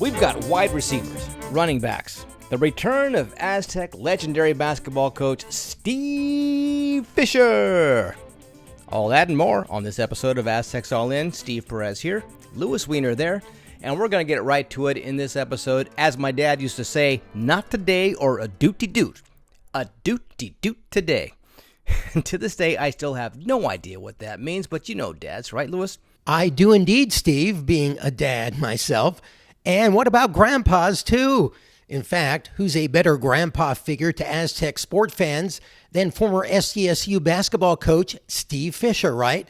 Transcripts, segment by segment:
We've got wide receivers, running backs, the return of Aztec legendary basketball coach Steve Fisher. All that and more on this episode of Aztecs All In. Steve Perez here, Lewis Weiner there, and we're going to get right to it in this episode. As my dad used to say, not today or a doot-de-doot. A doot-de-doot today. And to this day, I still have no idea what that means, but you know dads, right, Lewis? I do indeed, Steve, being a dad myself. And what about grandpas, too? In fact, who's a better grandpa figure to Aztec sport fans than former SDSU basketball coach Steve Fisher, right?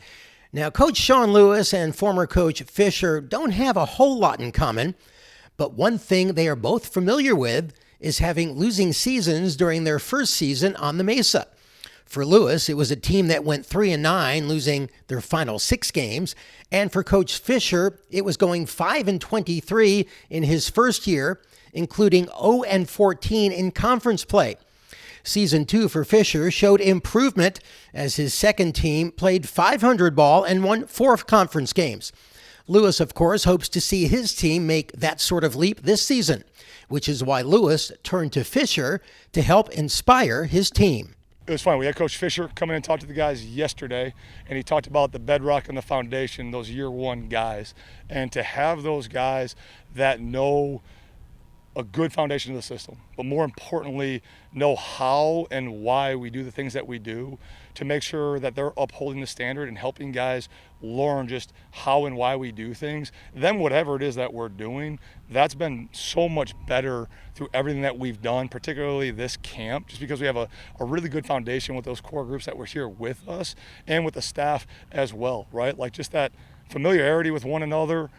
Now, Coach Sean Lewis and former Coach Fisher don't have a whole lot in common, but one thing they are both familiar with is having losing seasons during their first season on the Mesa. For Lewis, it was a team that went 3-9, losing their final 6 games. And for Coach Fisher, it was going 5-23 in his first year, including 0-14 in conference play. Season 2 for Fisher showed improvement as his second team played .500 ball and won 4 conference games. Lewis, of course, hopes to see his team make that sort of leap this season, which is why Lewis turned to Fisher to help inspire his team. It was fun. We had Coach Fisher come in and talk to the guys yesterday, and he talked about the bedrock and the foundation, those year one guys. And to have those guys that know a good foundation of the system, but more importantly, know how and why we do the things that we do, to make sure that they're upholding the standard and helping guys learn just how and why we do things, then whatever it is that we're doing, that's been so much better through everything that we've done, particularly this camp, just because we have a really good foundation with those core groups that were here with us and with the staff as well, right? Like just that familiarity with one another,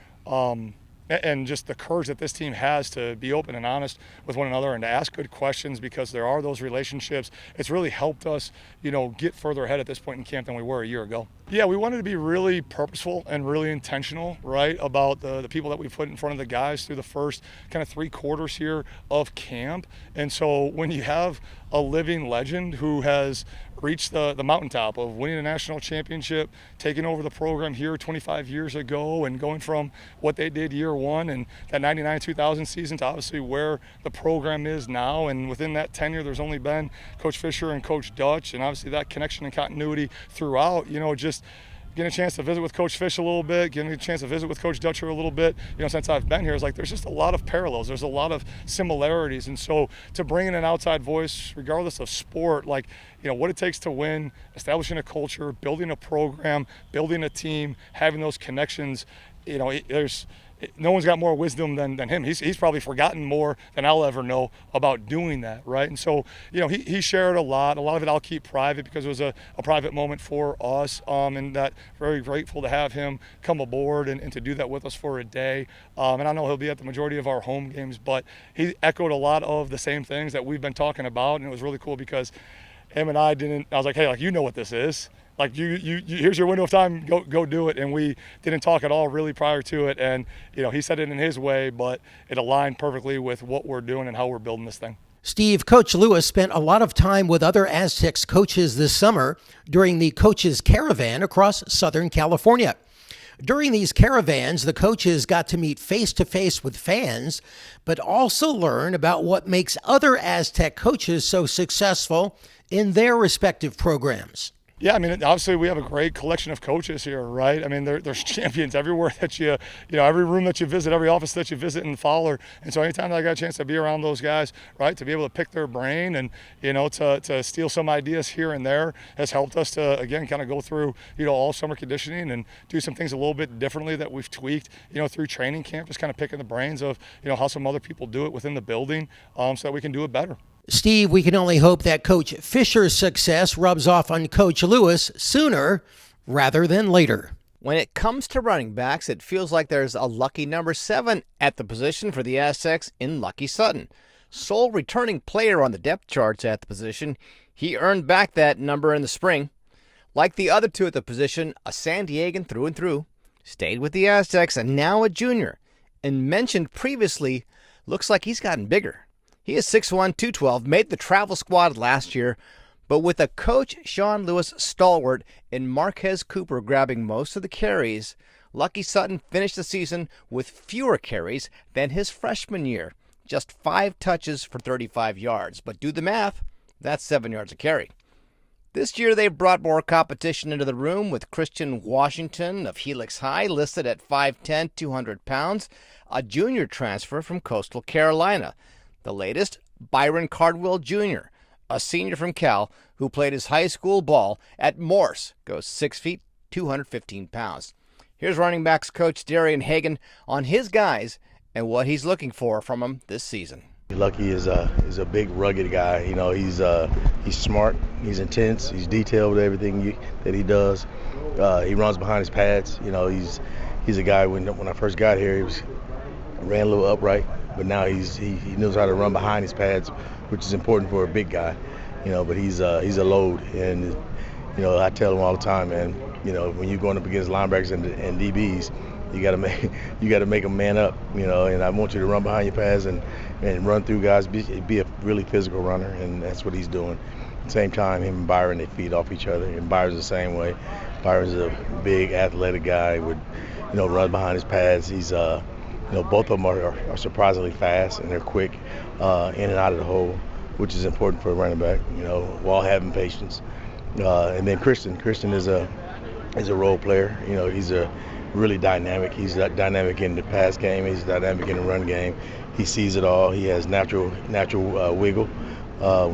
and just the courage that this team has to be open and honest with one another and to ask good questions, because there are those relationships. It's really helped us, get further ahead at this point in camp than we were a year ago. Yeah, we wanted to be really purposeful and really intentional, right, about the people that we put in front of the guys through the first kind of 3 quarters here of camp. And so when you have a living legend who has reached the mountaintop of winning a national championship, taking over the program here 25 years ago, and going from what they did year one and that 99-2000 season to obviously where the program is now. And within that tenure, there's only been Coach Fisher and Coach Dutch, and obviously that connection and continuity throughout, just getting a chance to visit with Coach Fish a little bit, getting a chance to visit with Coach Dutcher a little bit, since I've been here, is like there's just a lot of parallels. There's a lot of similarities. And so to bring in an outside voice, regardless of sport, like, what it takes to win, establishing a culture, building a program, building a team, having those connections, no one's got more wisdom than him. He's probably forgotten more than I'll ever know about doing that, right? And so, he shared a lot. A lot of it I'll keep private because it was a private moment for us, and that very grateful to have him come aboard and to do that with us for a day. And I know he'll be at the majority of our home games, but he echoed a lot of the same things that we've been talking about, and it was really cool because him and I was like, hey, you know what this is. Like you here's your window of time, go do it. And we didn't talk at all really prior to it. And, he said it in his way, but it aligned perfectly with what we're doing and how we're building this thing. Steve, Coach Lewis spent a lot of time with other Aztecs coaches this summer during the coaches caravan across Southern California. During these caravans, the coaches got to meet face-to-face with fans, but also learn about what makes other Aztec coaches so successful in their respective programs. Yeah, obviously we have a great collection of coaches here, right? There's champions everywhere that every room that you visit, every office that you visit in Fowler. And so anytime that I got a chance to be around those guys, right, to be able to pick their brain and, to steal some ideas here and there has helped us to, again, kind of go through, all summer conditioning and do some things a little bit differently that we've tweaked, through training camp, just kind of picking the brains of, how some other people do it within the building, so that we can do it better. Steve, we can only hope that Coach Fisher's success rubs off on Coach Lewis sooner rather than later. When it comes to running backs, it feels like there's a lucky number 7 at the position for the Aztecs in Lucky Sutton. Sole returning player on the depth charts at the position, he earned back that number in the spring. Like the other 2 at the position, a San Diegan through and through, stayed with the Aztecs and now a junior. And mentioned previously, looks like he's gotten bigger. He is 6'1", 212, made the travel squad last year, but with a coach Sean Lewis stalwart and Marquez Cooper grabbing most of the carries, Lucky Sutton finished the season with fewer carries than his freshman year, just 5 touches for 35 yards. But do the math, that's 7 yards a carry. This year they've brought more competition into the room with Christian Washington of Helix High listed at 5'10", 200 pounds, a junior transfer from Coastal Carolina. The latest, Byron Cardwell Jr., a senior from Cal who played his high school ball at Morse, goes 6 feet, 215 pounds. Here's running backs coach Darian Hagan on his guys and what he's looking for from them this season. Lucky is a big, rugged guy. You know, he's smart, he's intense, he's detailed with everything that he does. He runs behind his pads. You know, he's a guy. When I first got here, ran a little upright, but now he knows how to run behind his pads, which is important for a big guy. You know, but he's a load, and you know, I tell him all the time, man. You know, when you're going up against linebackers and DBs, you got to make them man up. You know, and I want you to run behind your pads and run through guys, be a really physical runner, and that's what he's doing. At the same time, him and Byron, they feed off each other, and Byron's the same way. Byron's a big, athletic guy, would, you know, run behind his pads. He's, you know, both of them are surprisingly fast, and they're quick in and out of the hole, which is important for a running back, you know, while having patience. And then Christian is a role player. You know, he's a really dynamic. He's dynamic in the pass game. He's dynamic in the run game. He sees it all. He has natural wiggle,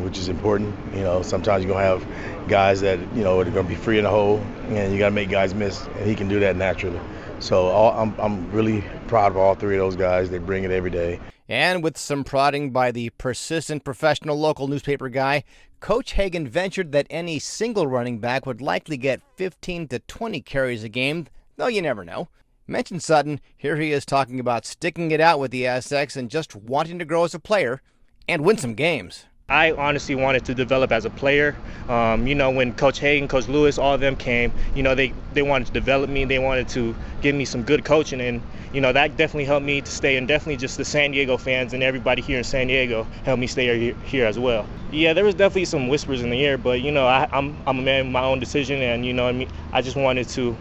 which is important. You know, sometimes you're going to have guys that, you know, are going to be free in the hole, and you got to make guys miss, and he can do that naturally. So I'm really proud of all three of those guys. They bring it every day. And with some prodding by the persistent professional local newspaper guy, Coach Hagan ventured that any single running back would likely get 15 to 20 carries a game, though you never know. Mention Sutton, here he is talking about sticking it out with the Aztecs and just wanting to grow as a player and win some games. I honestly wanted to develop as a player. You know, when Coach Hagan, Coach Lewis, all of them came, you know, they wanted to develop me. They wanted to give me some good coaching, and, you know, that definitely helped me to stay, and definitely just the San Diego fans and everybody here in San Diego helped me stay here as well. Yeah, there was definitely some whispers in the air, but, you know, I'm a man with my own decision, and, you know, I just wanted to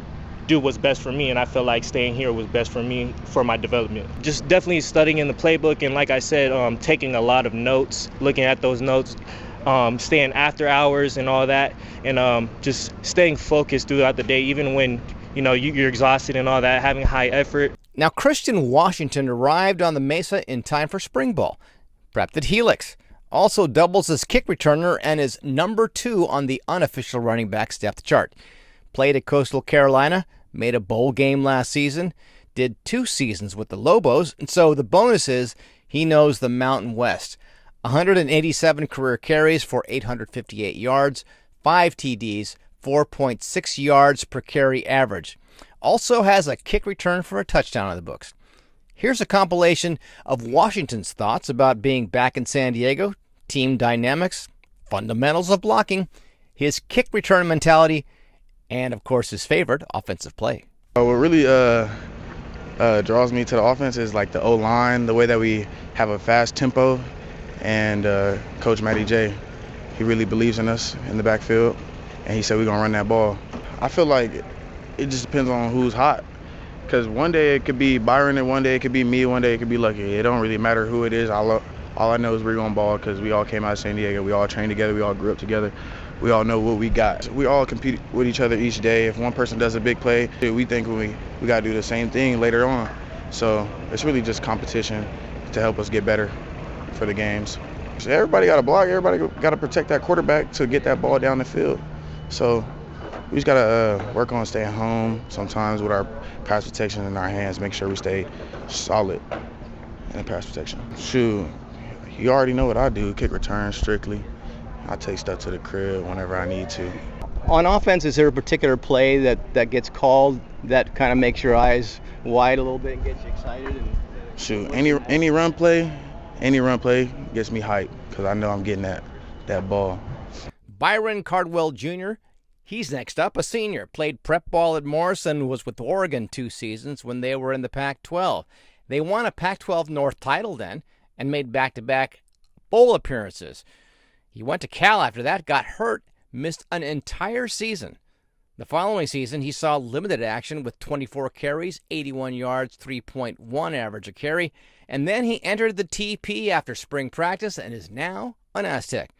do what's best for me, and I felt like staying here was best for me for my development. Just definitely studying in the playbook, and like I said, taking a lot of notes, looking at those notes, staying after hours and all that, and just staying focused throughout the day, even when, you know, you're exhausted and all that, having high effort. Now, Christian Washington arrived on the Mesa in time for spring ball, prepped at Helix, also doubles as kick returner and is number 2 on the unofficial running back depth chart. Played at Coastal Carolina, made a bowl game last season, did 2 seasons with the Lobos, and so the bonus is he knows the Mountain West. 187 career carries for 858 yards, 5 TDs, 4.6 yards per carry average. Also has a kick return for a touchdown in the books. Here's a compilation of Washington's thoughts about being back in San Diego, team dynamics, fundamentals of blocking, his kick return mentality, and, of course, his favorite, offensive play. What really draws me to the offense is like the O-line, the way that we have a fast tempo, and Coach Matty J, he really believes in us in the backfield, and he said we're going to run that ball. I feel like it just depends on who's hot, because one day it could be Byron, and one day it could be me, one day it could be Lucky. It don't really matter who it is. All I know is we're going to ball because we all came out of San Diego. We all trained together. We all grew up together. We all know what we got. We all compete with each other each day. If one person does a big play, we think we got to do the same thing later on. So it's really just competition to help us get better for the games. So everybody got to block. Everybody got to protect that quarterback to get that ball down the field. So we just got to work on staying home sometimes with our pass protection in our hands, make sure we stay solid in pass protection. Shoot, you already know what I do, kick return strictly. I take stuff to the crib whenever I need to. On offense, is there a particular play that gets called that kind of makes your eyes wide a little bit and gets you excited? Shoot, any run play gets me hyped because I know I'm getting that ball. Byron Cardwell Jr., he's next up, a senior. Played prep ball at Morse and was with Oregon 2 seasons when they were in the Pac-12. They won a Pac-12 North title then and made back-to-back bowl appearances. He went to Cal after that, got hurt, missed an entire season. The following season, he saw limited action with 24 carries, 81 yards, 3.1 average a carry, and then he entered the TP after spring practice and is now an Aztec.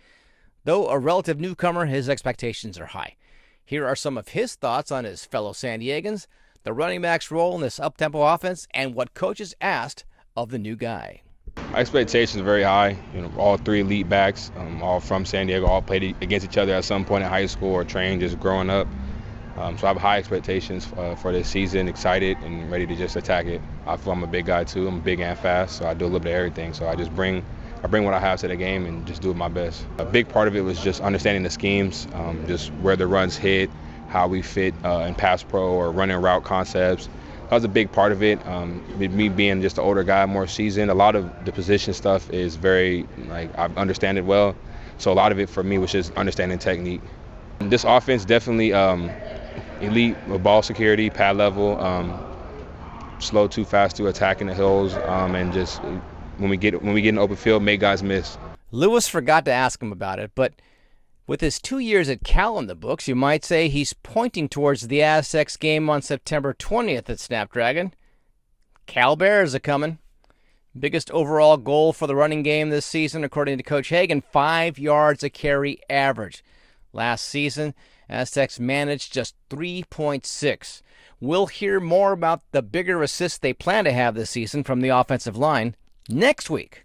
Though a relative newcomer, his expectations are high. Here are some of his thoughts on his fellow San Diegans, the running back's role in this up-tempo offense, and what coaches asked of the new guy. Expectations are very high. All three elite backs, all from San Diego, all played against each other at some point in high school or trained just growing up. So I have high expectations for this season, excited and ready to just attack it. I feel I'm a big guy too. I'm big and fast, so I do a little bit of everything. So I bring what I have to the game and just do it my best. A big part of it was just understanding the schemes, just where the runs hit, how we fit in pass pro or running route concepts. That was a big part of it. With me being just an older guy, more seasoned, a lot of the position stuff is very, I understand it well. So a lot of it for me was just understanding technique. This offense definitely elite with ball security, pad level, slow too fast to attack in the hills, and just when we get in open field, make guys miss. Lewis forgot to ask him about it, but with his 2 years at Cal in the books, you might say he's pointing towards the Aztecs game on September 20th at Snapdragon. Cal Bears are coming. Biggest overall goal for the running game this season, according to Coach Hagan, 5 yards a carry average. Last season, Aztecs managed just 3.6. We'll hear more about the bigger assists they plan to have this season from the offensive line next week.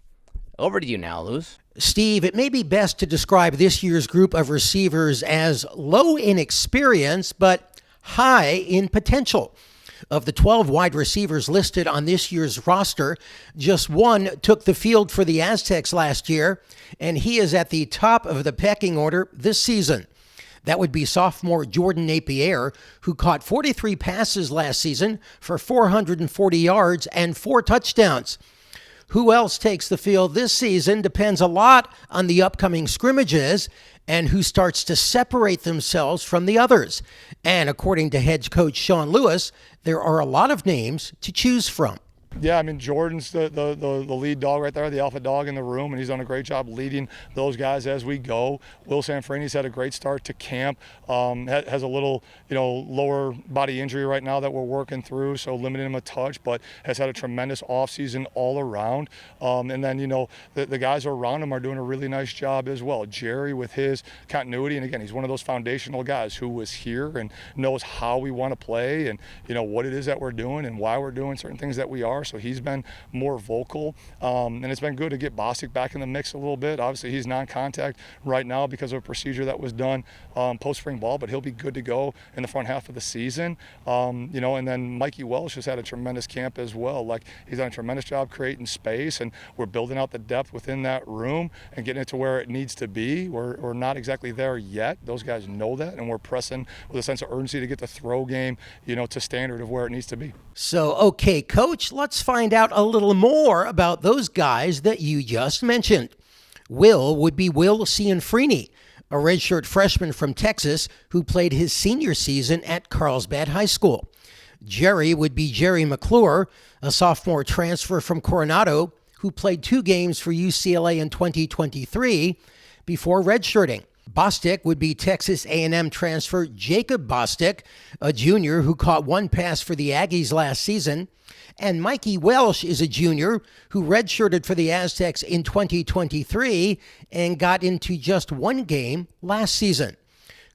Over to you now, Luz. Steve, it may be best to describe this year's group of receivers as low in experience, but high in potential. Of the 12 wide receivers listed on this year's roster, just one took the field for the Aztecs last year, and he is at the top of the pecking order this season. That would be sophomore Jordan Napier, who caught 43 passes last season for 440 yards and 4 touchdowns. Who else takes the field this season depends a lot on the upcoming scrimmages and who starts to separate themselves from the others. And according to head coach Sean Lewis, there are a lot of names to choose from. Yeah, Jordan's the lead dog right there, the alpha dog in the room, and he's done a great job leading those guys as we go. Will Sanfrini's had a great start to camp. Has a little, lower body injury right now that we're working through, so limiting him a touch, but has had a tremendous offseason all around. And then, the guys around him are doing a really nice job as well. Jerry with his continuity, and again, he's one of those foundational guys who was here and knows how we want to play and, what it is that we're doing and why we're doing certain things that we are. So he's been more vocal, and it's been good to get Bostic back in the mix a little bit. Obviously, he's non-contact right now because of a procedure that was done post-spring ball, but he'll be good to go in the front half of the season. And then Mikey Welsh has had a tremendous camp as well. He's done a tremendous job creating space, and we're building out the depth within that room and getting it to where it needs to be. We're not exactly there yet. Those guys know that, and we're pressing with a sense of urgency to get the throw game, to standard of where it needs to be. So, okay, Coach, let's find out a little more about those guys that you just mentioned. Will would be Will Cianfrini, a redshirt freshman from Texas who played his senior season at Carlsbad High School. Jerry would be Jerry McClure, a sophomore transfer from Coronado who played 2 games for UCLA in 2023 before redshirting. Bostic would be Texas A&M transfer Jacob Bostic, a junior who caught 1 pass for the Aggies last season. And Mikey Welsh is a junior who redshirted for the Aztecs in 2023 and got into just 1 game last season.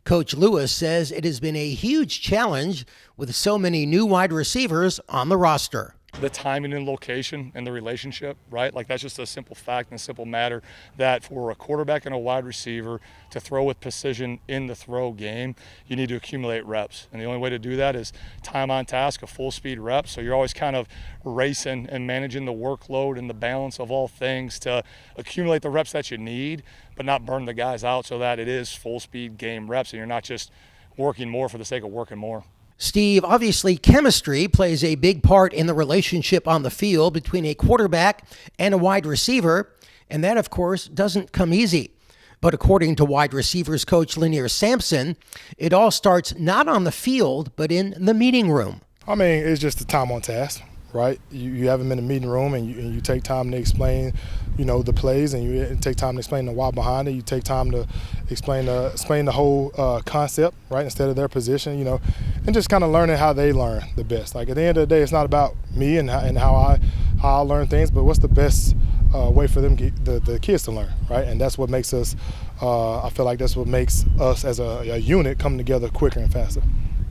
Coach Lewis says it has been a huge challenge with so many new wide receivers on the roster. The timing and location and the relationship, right? That's just a simple fact and a simple matter that for a quarterback and a wide receiver to throw with precision in the throw game, you need to accumulate reps. And the only way to do that is time on task, a full speed rep. So you're always kind of racing and managing the workload and the balance of all things to accumulate the reps that you need, but not burn the guys out so that it is full speed game reps and you're not just working more for the sake of working more. Steve, obviously chemistry plays a big part in the relationship on the field between a quarterback and a wide receiver, and that, of course, doesn't come easy. But according to wide receivers coach Lanier Sampson, it all starts not on the field, but in the meeting room. It's just the time on task, right? You have them in the meeting room, and you take time to explain, the plays, and you take time to explain the why behind it. You take time to explain the whole concept, right, instead of their position, and just kind of learning how they learn the best. Like, at the end of the day, it's not about me and how I learn things, but what's the best way for them, the kids, to learn, right? And that's what makes us. I feel like that's what makes us as a unit come together quicker and faster.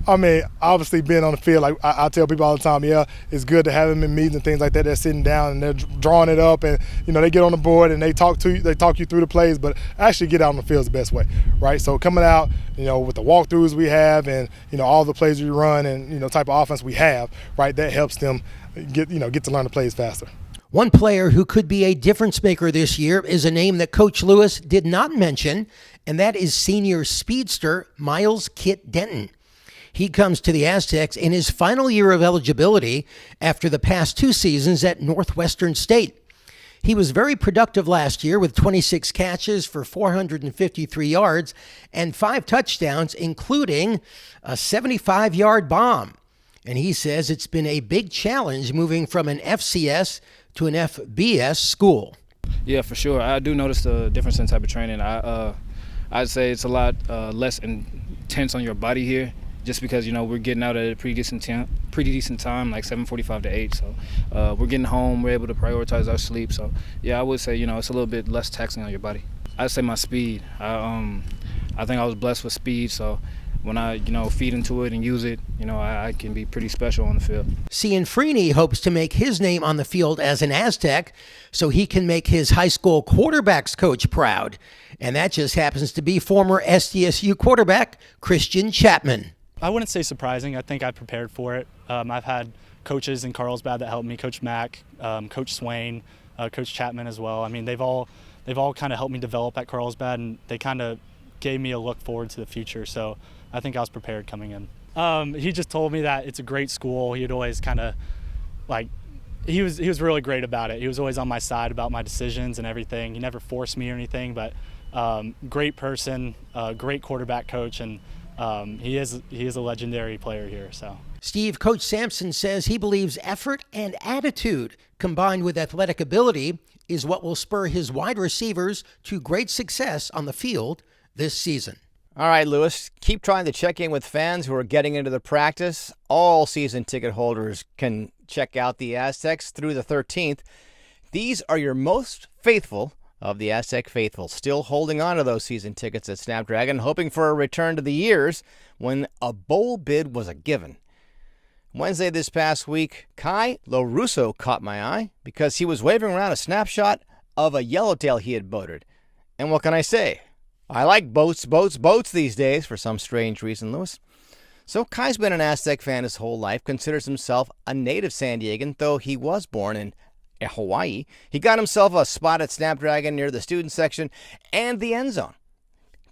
I mean, obviously being on the field, like I tell people all the time, yeah, it's good to have them in meetings and things like that. They're sitting down and they're drawing it up, and they get on the board and they talk you through the plays. But actually get out on the field is the best way, right? So coming out, with the walkthroughs we have, and all the plays we run, and type of offense we have, right? That helps them get to learn the plays faster. One player who could be a difference maker this year is a name that Coach Lewis did not mention, and that is senior speedster Miles Kit Denton. He comes to the Aztecs in his final year of eligibility after the past 2 seasons at Northwestern State. He was very productive last year with 26 catches for 453 yards and 5 touchdowns, including a 75-yard bomb. And he says it's been a big challenge moving from an FCS to an FBS school. Yeah, for sure. I do notice the difference in type of training. I'd say it's a lot less intense on your body here, just because we're getting out at a pretty decent time, like 7:45 to 8. So we're getting home, we're able to prioritize our sleep. So yeah, I would say it's a little bit less taxing on your body. I'd say my speed. I think I was blessed with speed, so when I feed into it and use it, I can be pretty special on the field. Cianfrini hopes to make his name on the field as an Aztec so he can make his high school quarterbacks coach proud. And that just happens to be former SDSU quarterback Christian Chapman. I wouldn't say surprising. I think I prepared for it. I've had coaches in Carlsbad that helped me, Coach Mack, Coach Swain, Coach Chapman as well. I mean, they've all kind of helped me develop at Carlsbad, and they kind of gave me a look forward to the future. So I think I was prepared coming in. He just told me that it's a great school. He'd always kind of he was really great about it. He was always on my side about my decisions and everything. He never forced me or anything, but great person, great quarterback coach, and he is a legendary player here. So Steve, Coach Sampson says he believes effort and attitude combined with athletic ability is what will spur his wide receivers to great success on the field this season. All right, Lewis, keep trying to check in with fans who are getting into the practice. All season ticket holders can check out the Aztecs through the 13th. These are your most faithful of the Aztec faithful, still holding on to those season tickets at Snapdragon, hoping for a return to the years when a bowl bid was a given. Wednesday this past week, Kai LaRusso caught my eye because he was waving around a snapshot of a yellowtail he had boated. And what can I say? I like boats these days for some strange reason, Lewis. So Kai's been an Aztec fan his whole life, considers himself a native San Diegan, though he was born in Hawaii. He got himself a spot at Snapdragon near the student section and the end zone.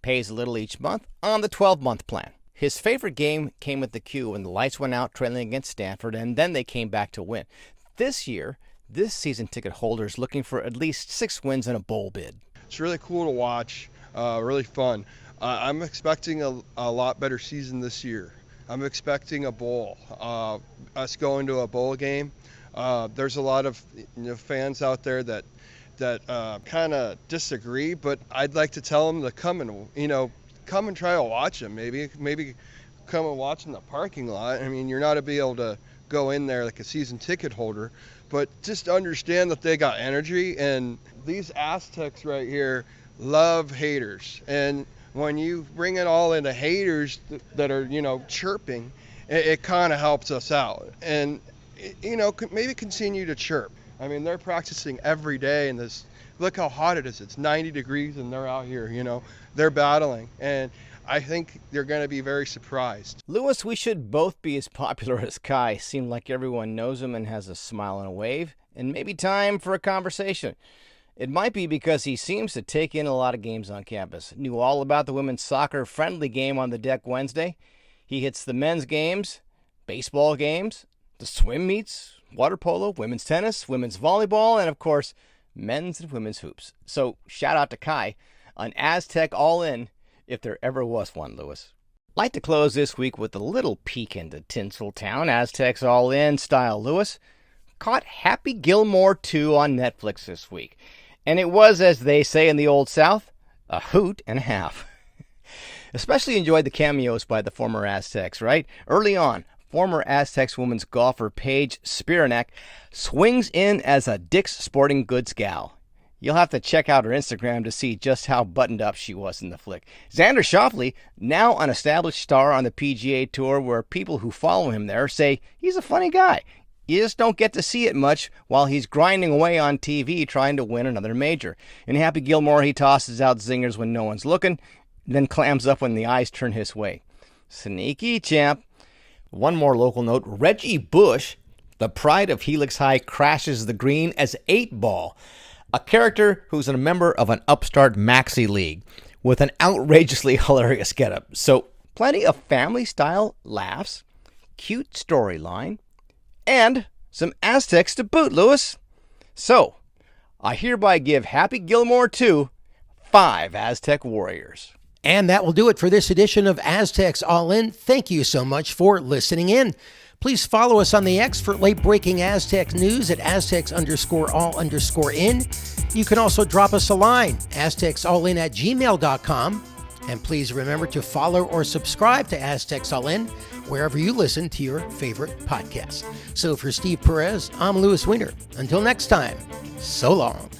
Pays a little each month on the 12-month plan. His favorite game came at the Q when the lights went out trailing against Stanford, and then they came back to win. This year, this season ticket holder is looking for at least 6 wins and a bowl bid. It's really cool to watch, really fun. I'm expecting a lot better season this year. I'm expecting a bowl, us going to a bowl game. There's a lot of fans out there that kind of disagree, but I'd like to tell them to come and try to watch them. Maybe come and watch in the parking lot. I mean, you're not to be able to go in there like a season ticket holder, but just understand that they got energy, and these Aztecs right here love haters. And when you bring it all into haters that are, chirping, it kind of helps us out. And, maybe continue to chirp. I mean, they're practicing every day, and look how hot it is. It's 90 degrees, and they're out here, they're battling. And I think they're going to be very surprised. Lewis, we should both be as popular as Kai. Seem like everyone knows him and has a smile and a wave, and maybe time for a conversation. It might be because he seems to take in a lot of games on campus. Knew all about the women's soccer friendly game on the deck Wednesday. He hits the men's games, baseball games, the swim meets, water polo, women's tennis, women's volleyball, and of course, men's and women's hoops. So shout out to Kai, an Aztec All In, if there ever was one, Lewis. Like to close this week with a little peek into Tinseltown, Aztecs All In style, Lewis. caught Happy Gilmore 2 on Netflix this week. And it was, as they say in the Old South, a hoot and a half. Especially enjoyed the cameos by the former Aztecs, right? Early on, former Aztecs women's golfer Paige Spiranak swings in as a Dick's Sporting Goods gal. You'll have to check out her Instagram to see just how buttoned up she was in the flick. Xander Schauffele, now an established star on the PGA Tour, where people who follow him there say he's a funny guy. You just don't get to see it much while he's grinding away on TV trying to win another major. In Happy Gilmore, he tosses out zingers when no one's looking, then clams up when the eyes turn his way. Sneaky champ. One more local note. Reggie Bush, the pride of Helix High, crashes the green as 8-ball. A character who's a member of an upstart maxi league with an outrageously hilarious getup. So plenty of family-style laughs, cute storyline, and some Aztecs to boot, Lewis. So I hereby give Happy Gilmore 2 5 Aztec Warriors. And that will do it for this edition of Aztecs All In. Thank you so much for listening in. Please follow us on the X for late-breaking Aztecs news at Aztecs_all_in. You can also drop us a line, aztecsallin@gmail.com. And please remember to follow or subscribe to Aztecs All In wherever you listen to your favorite podcast. So for Steve Perez, I'm Louis Weiner. Until next time, so long.